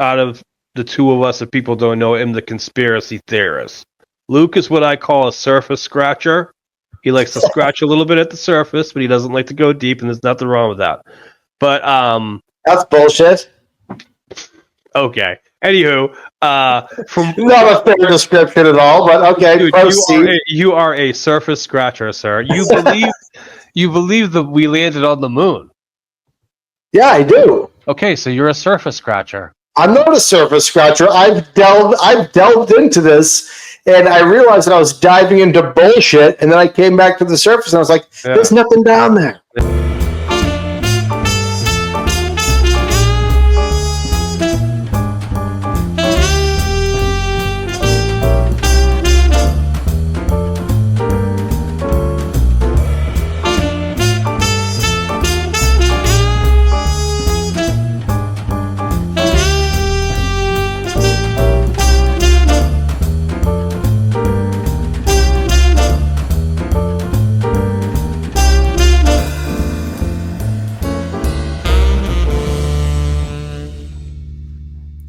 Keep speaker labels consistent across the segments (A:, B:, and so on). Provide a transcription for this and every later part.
A: out of the two of us, if people don't know, am the conspiracy theorist. Luke is what I call a surface scratcher. He likes to scratch a little bit at the surface, but he doesn't like to go deep, and there's nothing wrong with that. But
B: that's bullshit.
A: Okay. Anywho, from
B: not a fair description at all, but okay.
A: Dude, you are a surface scratcher, sir. You believe that we landed on the moon?
B: Yeah, I do.
A: Okay, so you're a surface scratcher.
B: I'm not a surface scratcher. I've delved into this, and I realized that I was diving into bullshit, and then I came back to the surface, and I was like, "There's nothing down there."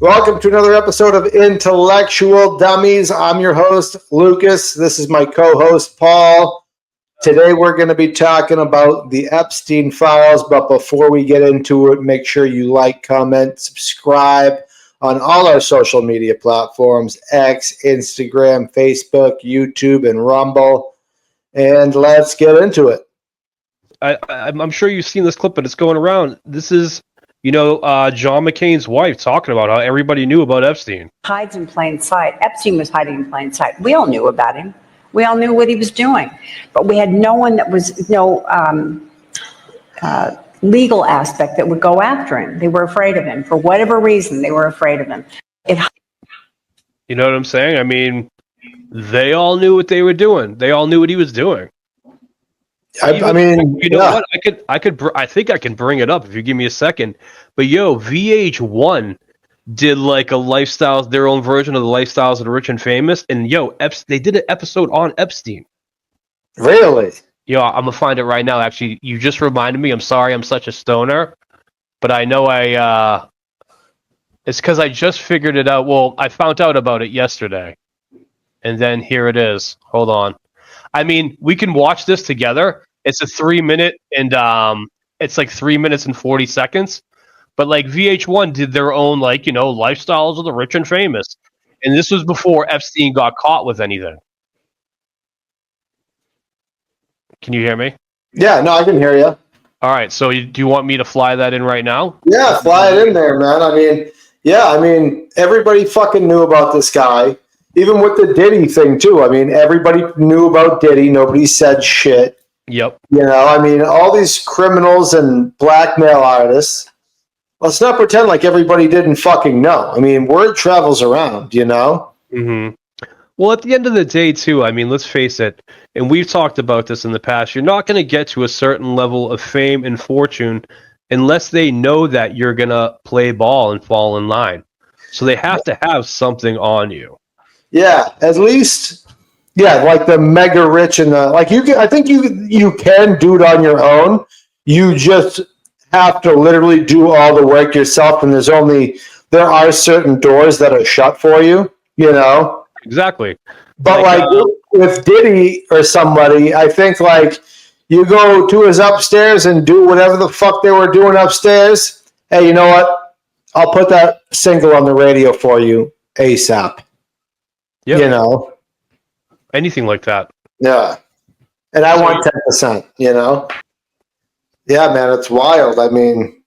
B: Welcome to another episode of Intellectual Dummies. I'm your host, Lucas. This is my co-host, Paul. Today we're going to be talking about the Epstein files, but before we get into it, make sure you like, comment, subscribe on all our social media platforms, X, Instagram, Facebook, YouTube, and Rumble. And let's get into it.
A: I'm sure you've seen this clip, but it's going around. This is... John McCain's wife talking about how everybody knew about Epstein.
C: Hides in plain sight. Epstein was hiding in plain sight. We all knew about him. We all knew what he was doing. But we had no one that was legal aspect that would go after him. They were afraid of him. For whatever reason, they were afraid of him.
A: You know what I'm saying? I mean, they all knew what they were doing. They all knew what he was doing.
B: I mean,
A: you know what? I think I can bring it up if you give me a second. But VH1 did like a lifestyle, their own version of the Lifestyles of the Rich and Famous, and they did an episode on Epstein.
B: Really?
A: I'm gonna find it right now. Actually, you just reminded me. I'm sorry, I'm such a stoner, but I know it's because I just figured it out. Well, I found out about it yesterday, and then here it is. Hold on. I mean, we can watch this together. It's a 3-minute, and it's like 3 minutes and 40 seconds. But like VH1 did their own Lifestyles of the Rich and Famous, and this was before Epstein got caught with anything. Can you hear me?
B: Yeah, no, I can hear you.
A: All right, so do you want me to fly that in right now?
B: Yeah, fly it in there, man. I mean, everybody fucking knew about this guy. Even with the Diddy thing, too. I mean, everybody knew about Diddy. Nobody said shit.
A: Yep.
B: All these criminals and blackmail artists. Let's not pretend like everybody didn't fucking know. I mean, word travels around,
A: Mm-hmm. Well, at the end of the day, too, I mean, let's face it, and we've talked about this in the past, you're not going to get to a certain level of fame and fortune unless they know that you're going to play ball and fall in line. So they have to have something on you. Yeah,
B: at least, like the mega rich and I think you can do it on your own. You just have to literally do all the work yourself, and there are certain doors that are shut for you,
A: Exactly.
B: But with Diddy or somebody, I think you go to his upstairs and do whatever the fuck they were doing upstairs. Hey, you know what? I'll put that single on the radio for you ASAP.
A: Yeah. Anything like that.
B: Yeah. And I want 10%, Yeah, man, it's wild. I mean,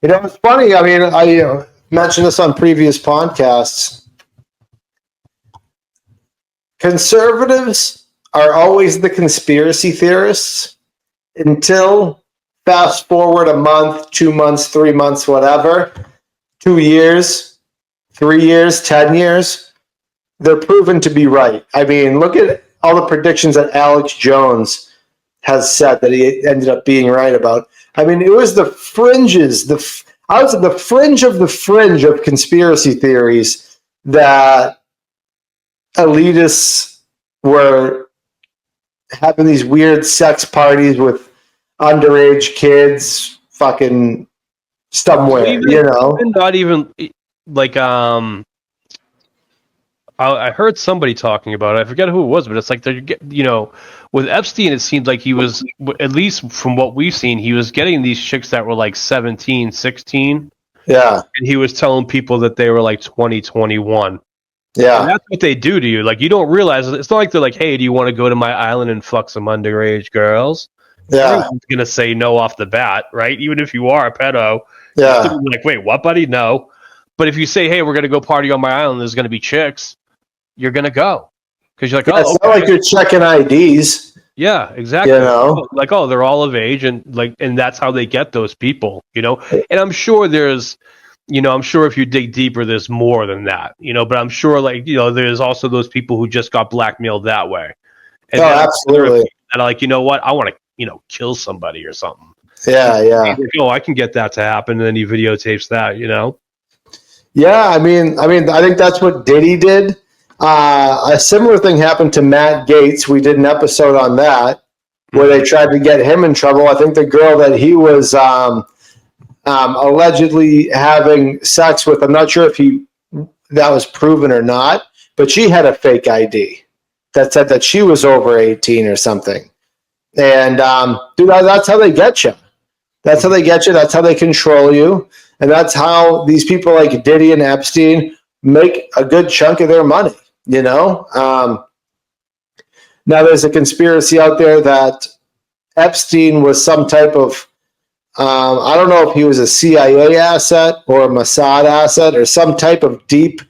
B: it's funny. I mean, I mentioned this on previous podcasts. Conservatives are always the conspiracy theorists until fast forward a month, 2 months, 3 months, whatever, 2 years, 3 years, 10 years. They're proven to be right. I mean, look at all the predictions that Alex Jones has said that he ended up being right about. I mean, it was the fringes. I was at the fringe of conspiracy theories that elitists were having these weird sex parties with underage kids, fucking somewhere.
A: Not even. like I heard somebody talking about it. I forget who it was, but it's like they're with Epstein, it seemed like he was, at least from what we've seen, he was getting these chicks that were like 17, 16,
B: Yeah.
A: and he was telling people that they were like 20, 21.
B: Yeah.
A: And that's what they do to you. Like, you don't realize, it's not like they're like, hey, do you want to go to my island and fuck some underage girls?
B: Yeah.
A: Everyone's going to say no off the bat, right? Even if you are a pedo,
B: Yeah.
A: you're like, wait, what, buddy? No. But if you say, hey, we're going to go party on my island, there's going to be chicks, you're going to go. Because you're like,
B: Yeah,
A: oh,
B: it's
A: okay.
B: not like you're checking IDs.
A: Yeah, exactly.
B: You know?
A: Like, oh, they're all of age, and that's how they get those people, And I'm sure there's, I'm sure if you dig deeper, there's more than that, But I'm sure, like, there's also those people who just got blackmailed that way. And
B: Oh,
A: then
B: absolutely.
A: and like, you know what? I want to, kill somebody or something.
B: Yeah, yeah.
A: Like, oh, I can get that to happen, and then he videotapes that,
B: Yeah, I mean, I think that's what Diddy did. A similar thing happened to Matt Gaetz. We did an episode on that where they tried to get him in trouble. I think the girl that he was allegedly having sex with, I'm not sure if that was proven or not, but she had a fake ID that said that she was over 18 or something. And dude, that's how they get you. That's how they get you. That's how they control you. And that's how these people like Diddy and Epstein make a good chunk of their money, Now, there's a conspiracy out there that Epstein was some type of, I don't know if he was a CIA asset or a Mossad asset or some type of deep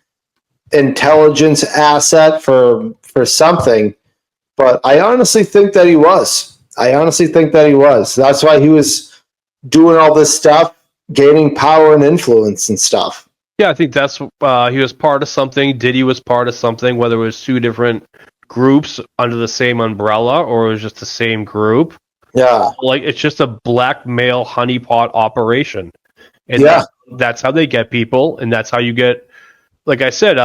B: intelligence asset for something. But I honestly think that he was. That's why he was doing all this stuff, gaining power and influence and stuff.
A: Yeah, I think that's he was part of something. Diddy was part of something, whether it was two different groups under the same umbrella or it was just the same group.
B: Yeah.
A: Like, it's just a blackmail honeypot operation. And that's how they get people, and that's how you get, like I said,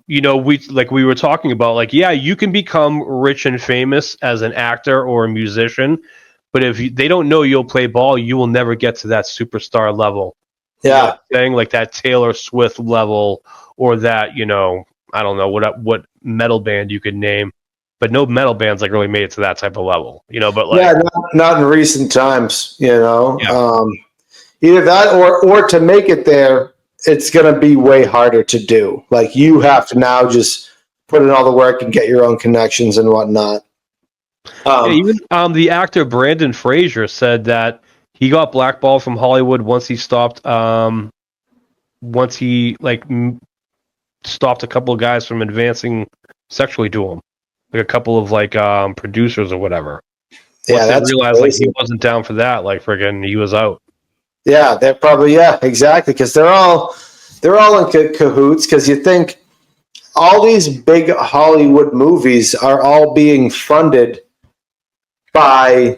A: we were talking about, like, yeah, you can become rich and famous as an actor or a musician, but if they don't know you'll play ball, you will never get to that superstar level.
B: Yeah.
A: Saying like that Taylor Swift level, or that, I don't know what metal band you could name, but no metal bands like really made it to that type of level, but like,
B: yeah, not in recent times,
A: Yeah.
B: Either that or to make it there, it's going to be way harder to do. Like, you have to now just put in all the work and get your own connections and whatnot.
A: Even the actor Brandon Fraser said that he got blackballed from Hollywood once he stopped. Once he stopped a couple of guys from advancing sexually to him, like a couple of producers or whatever.
B: Yeah, that's
A: they realized
B: crazy.
A: he wasn't down for that. Like, friggin', he was out.
B: Yeah, they're probably exactly, because they're all in cahoots. Because you think all these big Hollywood movies are all being funded by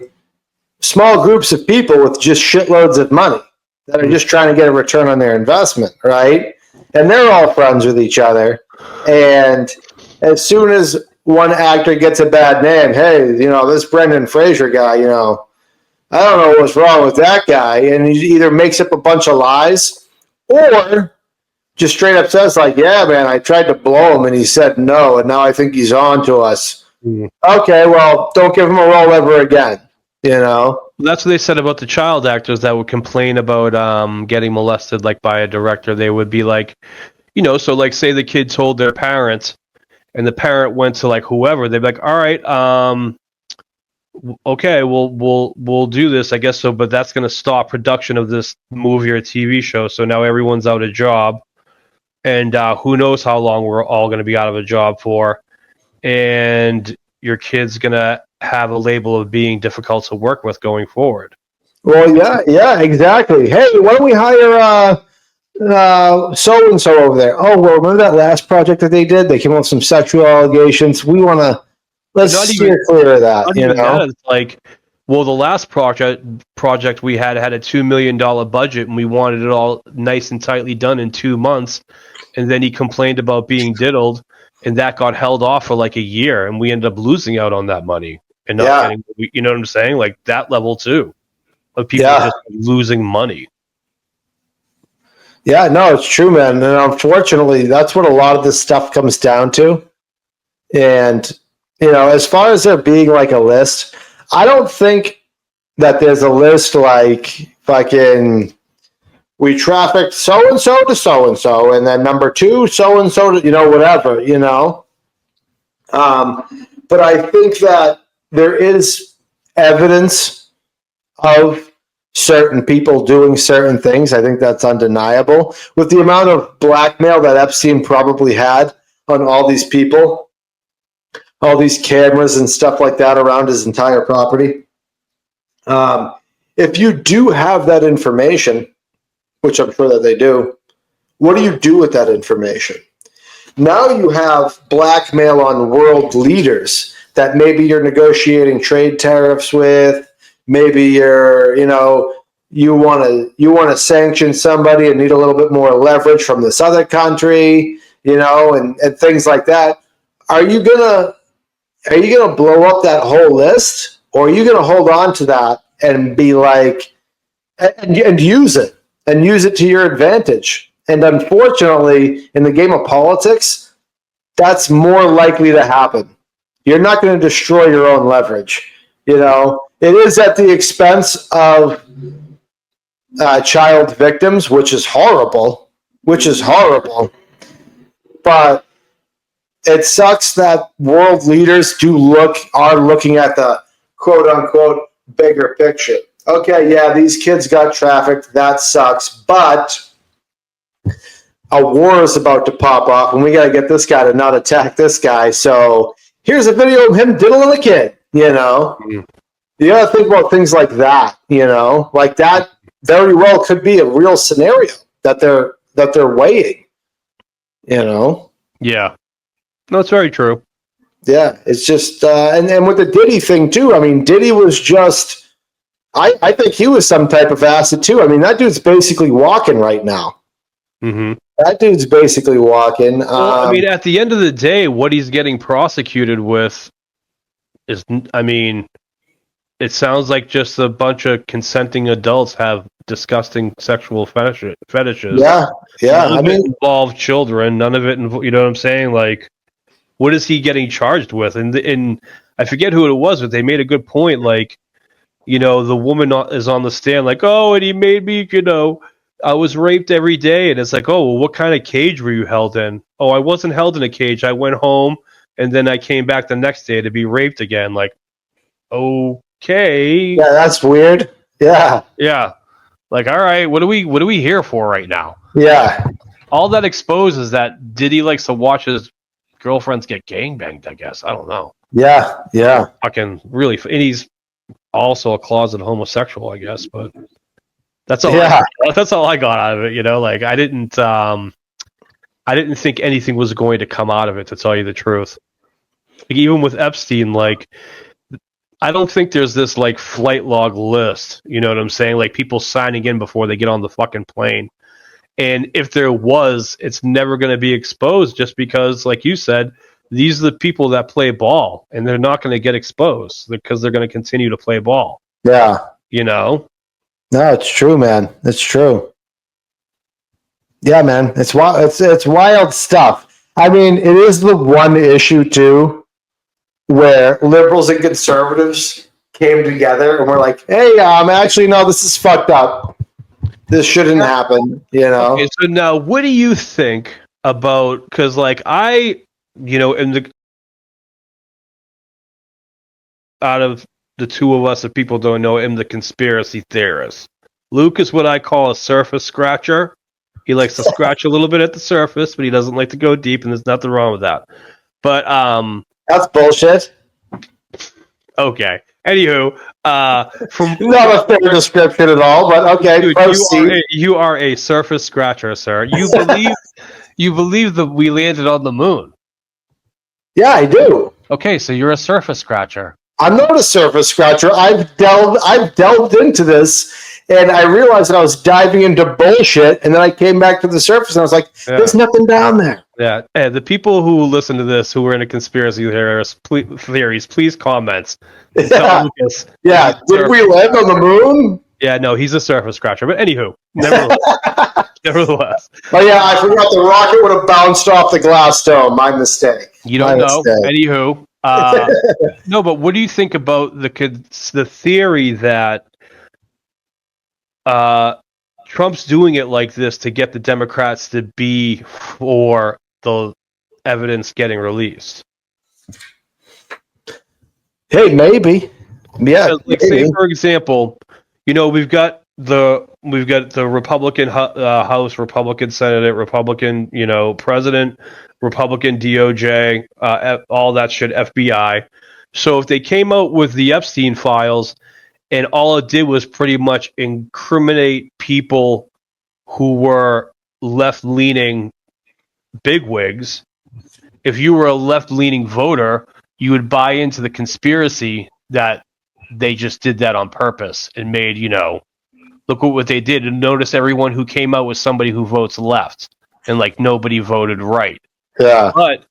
B: small groups of people with just shitloads of money that are just trying to get a return on their investment, right? And they're all friends with each other. And as soon as one actor gets a bad name, hey, this Brendan Fraser guy, I don't know what's wrong with that guy. And he either makes up a bunch of lies or just straight up says, like, yeah, man, I tried to blow him and he said no, and now I think he's on to us. Okay, well, don't give him a role ever again,
A: That's what they said about the child actors that would complain about getting molested, like, by a director. They would be like, so, like, say the kid told their parents, and the parent went to, like, whoever. They'd be like, all right, okay, we'll do this, I guess so, but that's going to stop production of this movie or TV show. So now everyone's out of job, and who knows how long we're all going to be out of a job for, and your kid's going to have a label of being difficult to work with going forward.
B: Well, yeah, exactly. Hey, why don't we hire so and so over there? Oh, well, remember that last project that they did? They came up with some sexual allegations. We want to let's steer clear of that.
A: That, it's like, well, the last project we had a $2 million budget, and we wanted it all nice and tightly done in 2 months, and then he complained about being diddled, and that got held off for like a year, and we ended up losing out on that money and not getting, you know what I'm saying? Like, that level too, of people just losing money.
B: Yeah, no, it's true, man. And unfortunately, that's what a lot of this stuff comes down to. And, as far as there being like a list, I don't think that there's a list like fucking we trafficked so and so to so and so, and then number two, so and so to, whatever, But I think that there is evidence of certain people doing certain things. I think that's undeniable. With the amount of blackmail that Epstein probably had on all these people, all these cameras and stuff like that around his entire property. If you do have that information, which I'm sure that they do, what do you do with that information? Now you have blackmail on world leaders that maybe you're negotiating trade tariffs with, maybe you're, you want to sanction somebody and need a little bit more leverage from this other country, and things like that. Are you gonna blow up that whole list, or are you gonna hold on to that and be like, and use it to your advantage? And unfortunately, in the game of politics, that's more likely to happen. You're not going to destroy your own leverage. It is at the expense of child victims, which is horrible. But it sucks that world leaders are looking at the quote unquote bigger picture. Okay, yeah, these kids got trafficked. That sucks. But a war is about to pop off, and we got to get this guy to not attack this guy. So here's a video of him diddling a kid, You got to think about things like that, Like that very well could be a real scenario that they're weighing,
A: Yeah. No, it's very true.
B: Yeah, it's just, and with the Diddy thing, too, I mean, Diddy was just... I think he was some type of acid too. I mean, that dude's basically walking right now.
A: Mm-hmm.
B: That dude's basically walking.
A: Well, I mean, at the end of the day, what he's getting prosecuted with is, it sounds like just a bunch of consenting adults have disgusting sexual fetishes.
B: Yeah.
A: None of it involve children. None of it, you know what I'm saying? Like, what is he getting charged with? And I forget who it was, but they made a good point. Like, the woman is on the stand like, oh, and he made me, I was raped every day. And it's like, oh, well, what kind of cage were you held in? Oh, I wasn't held in a cage. I went home and then I came back the next day to be raped again. Like, okay.
B: Yeah, that's weird. Yeah.
A: Yeah. Like, all right, what are we here for right now?
B: Yeah.
A: All that exposes that Diddy likes to watch his girlfriends get gangbanged, I guess. I don't know.
B: Yeah. Yeah.
A: Fucking really, and he's also a closet homosexual, I guess, but that's all.
B: Yeah.
A: That's all I got out of it. Like I didn't think anything was going to come out of it, to tell you the truth. Like, even with Epstein, like, I don't think there's this like flight log list. You know what I'm saying? Like, people signing in before they get on the fucking plane. And if there was, it's never going to be exposed, just because, like you said, these are the people that play ball, and they're not going to get exposed because they're going to continue to play ball.
B: Yeah.
A: No,
B: it's true, man. It's true. Yeah, man. It's wild stuff. I mean, it is the one issue too where liberals and conservatives came together and were like, hey, actually, no, this is fucked up. This shouldn't happen,
A: Okay, so now, what do you think about, because, like, out of the two of us, if people don't know, I'm the conspiracy theorist. Luke is what I call a surface scratcher. He likes to scratch a little bit at the surface, but he doesn't like to go deep, and there's nothing wrong with that. But
B: that's bullshit.
A: Okay. Anywho, from
B: not a fair description at all, but okay.
A: Dude, you are a surface scratcher, sir. You believe that we landed on the moon?
B: Yeah, I do.
A: Okay, so you're a surface scratcher.
B: I'm not a surface scratcher. I've delved into this, and I realized that I was diving into bullshit, and then I came back to the surface, and I was like, "There's nothing down there."
A: Yeah, and the people who listen to this, who are into conspiracy theories, please comment.
B: Yeah. Did we land on the moon?
A: Yeah, no, he's a surface scratcher. But anywho, nevertheless.
B: Oh yeah, I forgot the rocket would have bounced off the glass dome. My mistake.
A: You don't know. Anywho, no, but what do you think about the theory that Trump's doing it like this to get the Democrats to be for the evidence getting released?
B: Hey, maybe. Yeah.
A: Like, say for example, we've got the Republican House, Republican Senate, Republican President, Republican DOJ, all that shit, FBI. So if they came out with the Epstein files and all it did was pretty much incriminate people who were left-leaning bigwigs, if you were a left-leaning voter, you would buy into the conspiracy that they just did that on purpose and made, look what they did. And notice everyone who came out was somebody who votes left and like nobody voted right.
B: Yeah.
A: But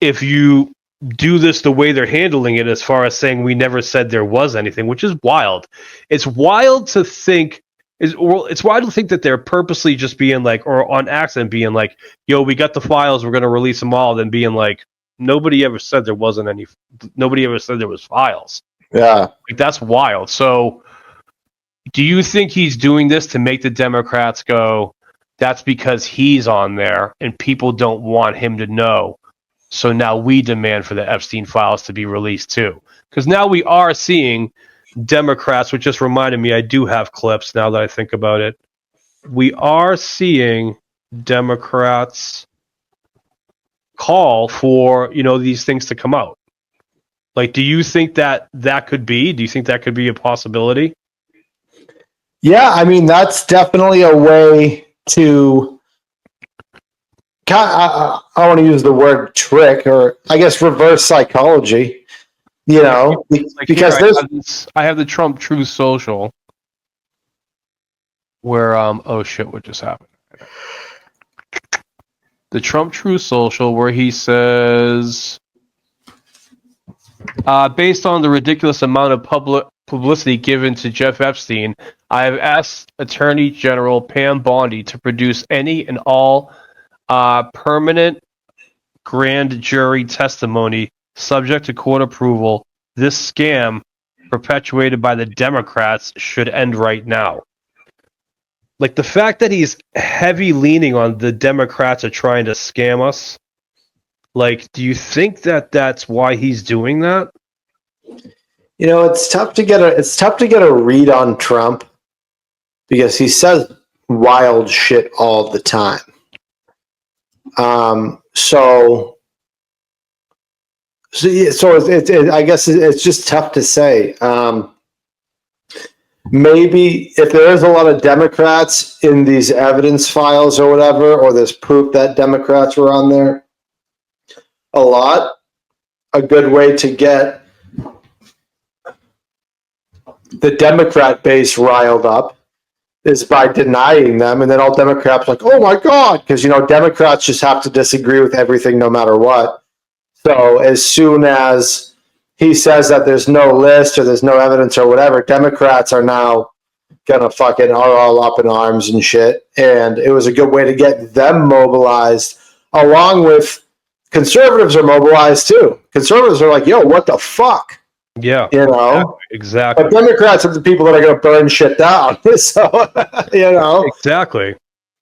A: if you do this the way they're handling it, as far as saying we never said there was anything, which is wild. It's wild to think that they're purposely just being like, or on accident being like, yo, we got the files, we're going to release them all. Then being like, nobody ever said there wasn't any, nobody ever said there was files.
B: Yeah.
A: Like, that's wild. So do you think he's doing this to make the Democrats go, that's because he's on there and people don't want him to know? So now we demand for the Epstein files to be released too. Because now we are seeing Democrats, which just reminded me, I do have clips now that I think about it. We are seeing Democrats call for, these things to come out. Like, do you think do you think that could be a possibility?
B: Yeah, I mean, that's definitely a way to, I want to use the word trick, or I guess reverse psychology, because
A: I have the Trump Truth Social where, oh shit, what just happened? The Trump Truth Social where he says, based on the ridiculous amount of publicity given to Jeff Epstein, I have asked Attorney General Pam Bondi to produce any and all permanent grand jury testimony subject to court approval. This scam perpetuated by the Democrats should end right now. Like, the fact that he's heavy leaning on the Democrats are trying to scam us. Like, do you think that that's why he's doing that?
B: It's tough to get a read on Trump because he says wild shit all the time. So I guess it's just tough to say. Maybe if there is a lot of Democrats in these evidence files or whatever, or there's proof that Democrats were on there, a good way to get the Democrat base riled up is by denying them, and then all Democrats are like, oh my God, because Democrats just have to disagree with everything no matter what. So as soon as he says that there's no list or there's no evidence or whatever, Democrats are now gonna are all up in arms and shit. And it was a good way to get them mobilized, along with conservatives are mobilized too. Conservatives are like, yo, what the fuck?
A: Yeah. Exactly.
B: But Democrats are the people that are gonna burn shit down. So
A: Exactly.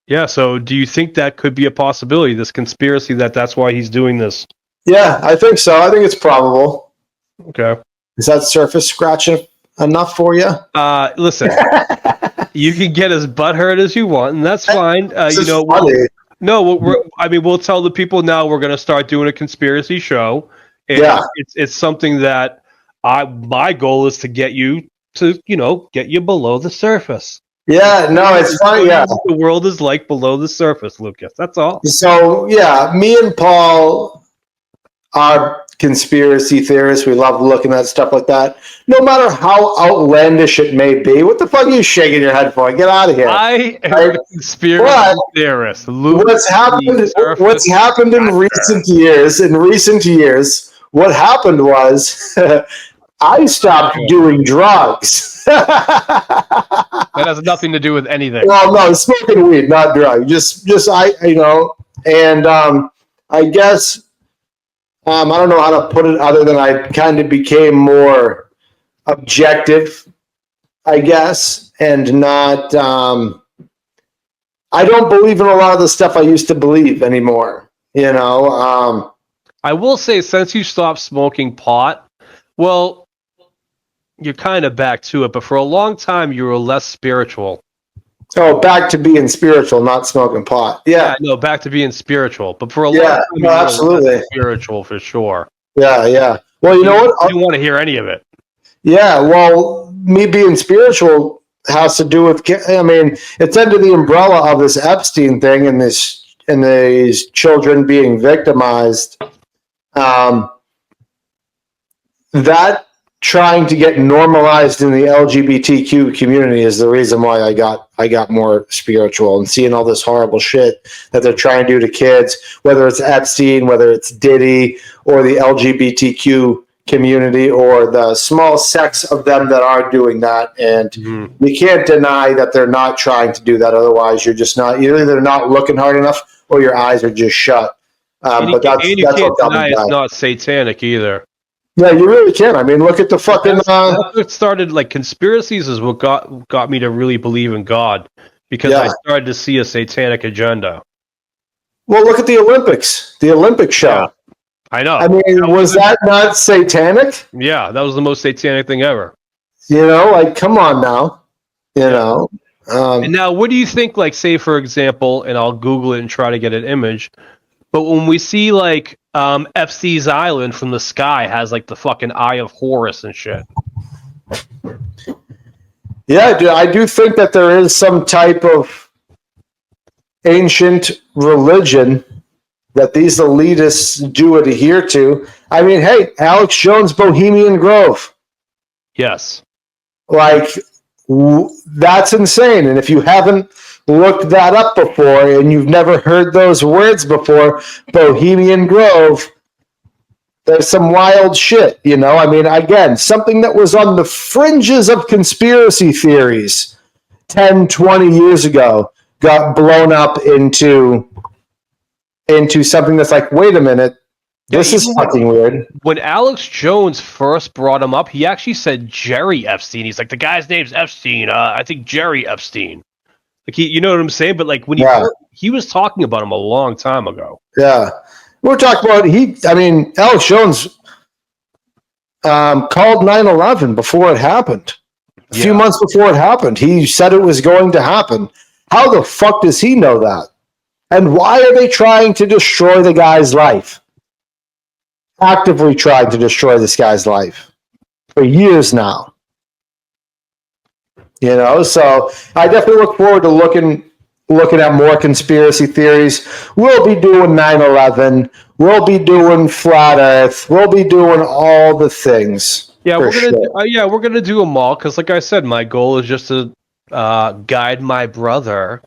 A: Yeah, so do you think that could be a possibility, this conspiracy that's why he's doing this?
B: Yeah, I think so. I think it's probable.
A: Okay.
B: Is that surface scratching enough for you?
A: Listen, you can get as butthurt as you want, and that's fine. We'll tell the people now we're going to start doing a conspiracy show. And it's something that my goal is to get you to, get you below the surface.
B: Yeah, no, it's fine. Yeah.
A: The world is like below the surface, Lucas. That's all.
B: So, yeah, me and Paul are conspiracy theorists. We love looking at stuff like that. No matter how outlandish it may be. What the fuck are you shaking your head for? Get out of here.
A: I am a conspiracy theorist.
B: What's happened in recent years, what happened was I stopped doing drugs.
A: That has nothing to do with anything.
B: Well, no, smoking weed, not drug. Just and I guess I don't know how to put it other than I kind of became more objective, I guess, and not. I don't believe in a lot of the stuff I used to believe anymore.
A: I will say, since you stopped smoking pot, well, you're kind of back to it, but for a long time you were less spiritual.
B: Oh, back to being spiritual, not smoking pot. Yeah,
A: no, back to being spiritual. But for a long time, you were
B: absolutely
A: less spiritual for sure.
B: Yeah. Well, you know what?
A: I didn't want to hear any of it.
B: Yeah, well, me being spiritual has to do with. I mean, it's under the umbrella of this Epstein thing and these children being victimized. That trying to get normalized in the LGBTQ community is the reason why I got more spiritual, and seeing all this horrible shit that they're trying to do to kids, whether it's Epstein, whether it's Diddy, or the LGBTQ community, or the small sects of them that are doing that. And you can't deny that they're not trying to do that. Otherwise, you're either not looking hard enough or your eyes are just shut.
A: But that's can't deny it's not satanic either.
B: Yeah, you really can. I mean, look at the fucking.
A: That's what started, like, conspiracies is what got me to really believe in God, because I started to see a satanic agenda.
B: Well, look at the Olympics, the Olympic show. Yeah,
A: I know.
B: I mean, was that not satanic?
A: Yeah, that was the most satanic thing ever.
B: Like, come on now.
A: And now, what do you think? Like, say for example, and I'll Google it and try to get an image. But when we see, like, Epstein's Island from the sky has, like, the fucking Eye of Horus and shit.
B: Yeah, I do think that there is some type of ancient religion that these elitists do adhere to. I mean, hey, Alex Jones' Bohemian Grove.
A: Yes.
B: Like, that's insane. And if you haven't looked that up before and you've never heard those words before, Bohemian Grove, there's some wild shit, I mean, again, something that was on the fringes of conspiracy theories 10, 20 years ago got blown up into something that's like, wait a minute, this is fucking weird.
A: When Alex Jones first brought him up, he actually said Jerry Epstein. He's like, the guy's name's Epstein. I think Jerry Epstein. Like, you know what I'm saying? But, like, when he was talking about him a long time ago.
B: Yeah. We're talking about, Alex Jones called 9/11 before it happened. A few months before it happened. He said it was going to happen. How the fuck does he know that? And why are they trying to destroy the guy's life? Actively trying to destroy this guy's life for years now. So I definitely look forward to looking at more conspiracy theories. We'll be doing 9/11. We'll be doing flat Earth. We'll be doing all the things.
A: Yeah, we're gonna do them all, because, like I said, my goal is just to guide my brother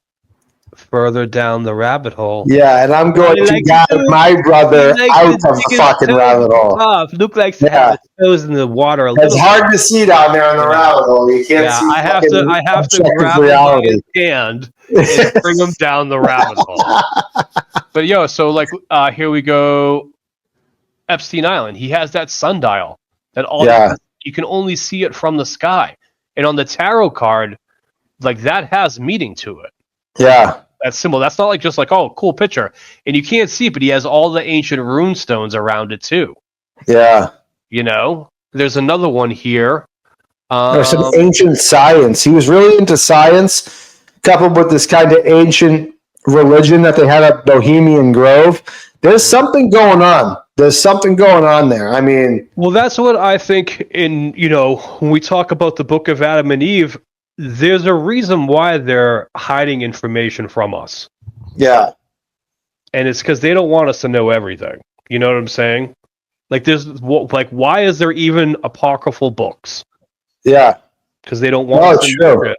A: further down the rabbit hole.
B: Yeah, and I'm going to guide my brother out of the fucking rabbit hole.
A: Look like toes in the water.
B: It's hard to see down there in the rabbit hole. You can't see.
A: I have to grab him by his hand and bring him down the rabbit hole. But so, like, here we go. Epstein Island. He has that sundial that you can only see it from the sky, and on the tarot card, like, that has meaning to it.
B: Yeah.
A: That symbol. That's not like just like, oh, cool picture. And you can't see it, but he has all the ancient rune stones around it too.
B: Yeah.
A: There's another one here.
B: There's some ancient science. He was really into science, coupled with this kind of ancient religion that they had at Bohemian Grove. There's something going on. There's something going on there. I mean,
A: well, that's what I think in, when we talk about the book of Adam and Eve, there's a reason why they're hiding information from us.
B: Yeah.
A: And it's because they don't want us to know everything. You know what I'm saying? Like, why is there even apocryphal books?
B: Yeah.
A: Because they don't want us to know it,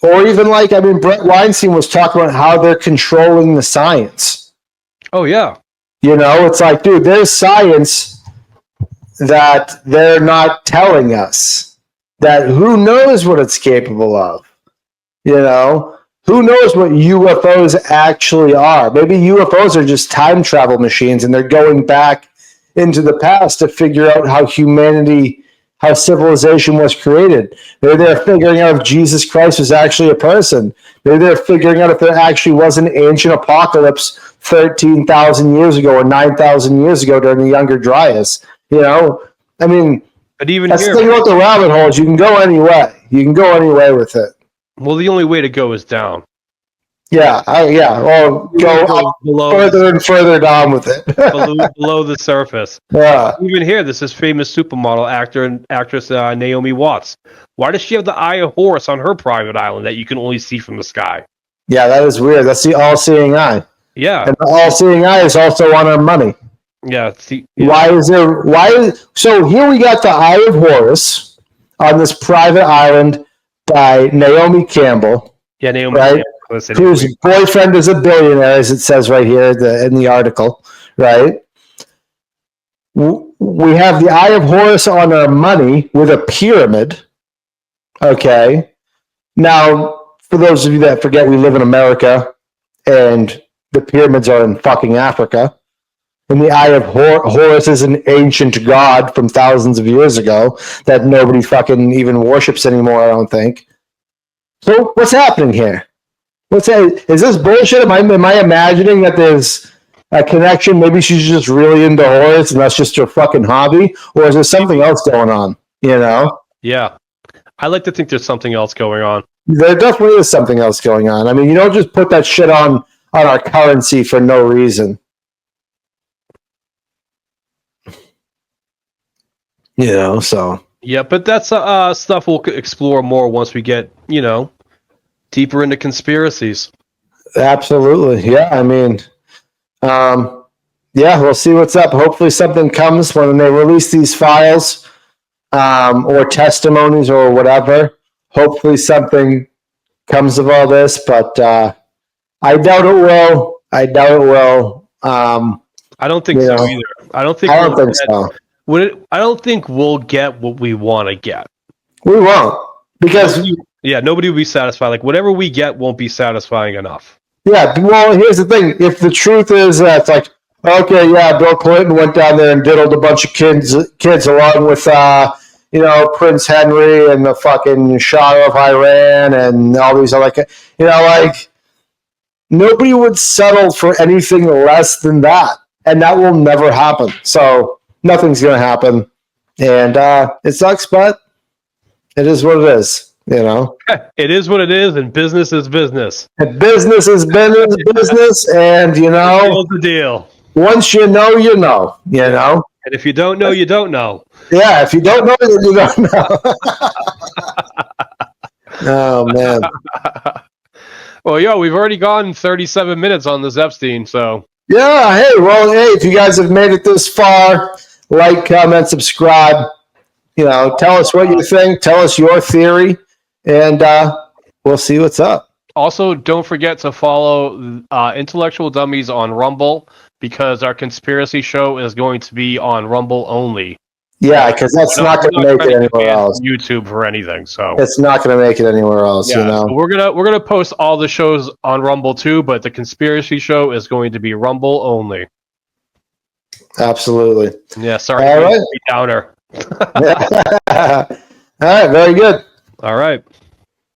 B: Or even, like, Brett Weinstein was talking about how they're controlling the science.
A: Oh, yeah.
B: It's like, dude, there's science that they're not telling us. that who knows what it's capable of? You know, who knows what UFOs actually are? Maybe UFOs are just time travel machines and they're going back into the past to figure out how civilization was created. Maybe they're figuring out if Jesus Christ was actually a person. Maybe they're figuring out if there actually was an ancient apocalypse 13,000 years ago or 9,000 years ago during the Younger Dryas. You know, I mean,
A: But even
B: that's
A: here,
B: the thing about the rabbit holes. You can go any way. You can go any way with it.
A: well, the only way to go is down.
B: Yeah, or go up further and further down with it.
A: below the surface.
B: Yeah.
A: Even here, this is famous supermodel actor and actress Naomi Watts. Why does she have the Eye of Horus on her private island that you can only see from the sky?
B: Yeah, that is weird. That's the all-seeing eye.
A: Yeah.
B: And the all-seeing eye is also on our money.
A: Yeah.
B: So here we got the Eye of Horus on this private island by Naomi Campbell.
A: Yeah, Naomi
B: right?
A: Campbell.
B: Whose boyfriend is a billionaire, as it says right here in the article, right? We have the Eye of Horus on our money with a pyramid. Okay. Now, for those of you that forget, we live in America and the pyramids are in fucking Africa. And the Eye of Horus is an ancient god from thousands of years ago that nobody fucking even worships anymore, I don't think. So what's happening here? Is this bullshit? Am I imagining that there's a connection? Maybe she's just really into Horus and that's just her fucking hobby? Or is there something else going on? You know?
A: Yeah. I like to think there's something else going on.
B: There definitely is something else going on. I mean, you don't just put that shit on our currency for no reason. You know, so.
A: Yeah, but that's stuff we'll explore more once we get, deeper into conspiracies.
B: Absolutely. Yeah, I mean, we'll see what's up. Hopefully something comes when they release these files or testimonies or whatever. Hopefully something comes of all this, but I doubt it will. I
A: don't think so either. I don't think
B: so.
A: I don't think we'll get what we want to get.
B: We won't. Because
A: nobody will be satisfied. Like whatever we get won't be satisfying enough.
B: Yeah, well, here's the thing. If the truth is that it's like, okay, yeah, Bill Clinton went down there and diddled a bunch of kids along with, Prince Henry and the fucking Shah of Iran and all these other, nobody would settle for anything less than that. And that will never happen. So nothing's going to happen. And it sucks, but it is what it is.
A: It is what it is, and business is business.
B: And business is business, and
A: Deal's the deal.
B: Once you know, you know. And
A: if you don't know, you don't know.
B: Yeah, if you don't know, then you don't know. Oh man.
A: Well, we've already gone 37 minutes on this Epstein, so.
B: Yeah. Hey, if you guys have made it this far, like, comment, subscribe. Tell us what you think. Tell us your theory. And we'll see what's up.
A: Also, don't forget to follow Intellectual Dummies on Rumble because our conspiracy show is going to be on Rumble only.
B: Yeah, because that's not going to make it anywhere else.
A: YouTube for anything, so
B: it's not going to make it anywhere else.
A: So we're gonna post all the shows on Rumble too, but the conspiracy show is going to be Rumble only.
B: Absolutely.
A: Yeah. Sorry.
B: All right.
A: Downer.
B: All right. Very good.
A: All right.